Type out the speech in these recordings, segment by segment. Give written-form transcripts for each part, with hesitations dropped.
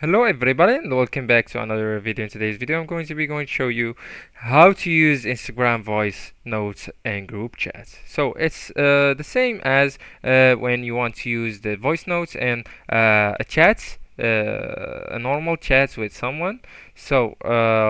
Hello everybody and welcome back to another video. In today's video I'm going to show you how to use Instagram voice notes and group chats. So it's the same as when you want to use the voice notes and a chat, a normal chat with someone. So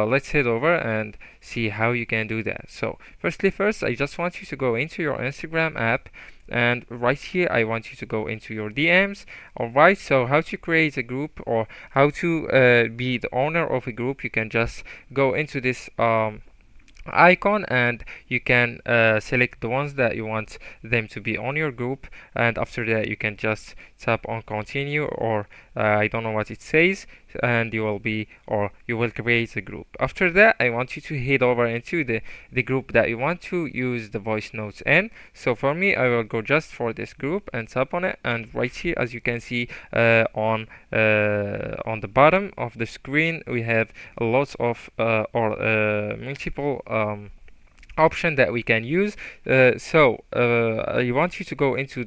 let's head over and see how you can do that. So first I just want you to go into your Instagram app, and right here I want you to go into your DMs. Alright, so how to create a group or how to be the owner of a group, you can just go into this icon and you can select the ones that you want them to be on your group, and after that you can just tap on continue, or I don't know what it says, and you will create a group. After that I want you to head over into the group that you want to use the voice notes in. So for me I will go just for this group and tap on it, and right here as you can see on the bottom of the screen we have lots of multiple option that we can use. I want you to go into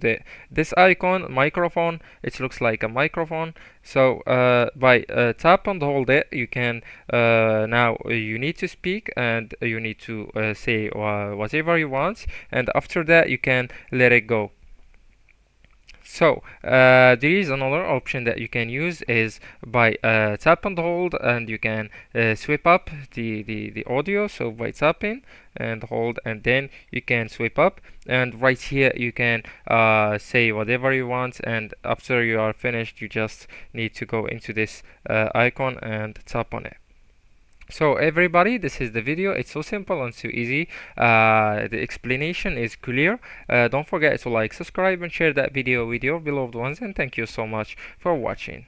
this icon microphone. It looks like a microphone. So by tap and hold it, you can now you need to speak, and you need to say whatever you want, and after that you can let it go. So there is another option that you can use is by tap and hold, and you can swipe up the audio. So by tapping and hold, and then you can swipe up, and right here you can say whatever you want, and after you are finished you just need to go into this icon and tap on it. So everybody, this is the video. It's so simple and so easy. The explanation is clear. Don't forget to like, subscribe, and share that video with your beloved ones, and thank you so much for watching.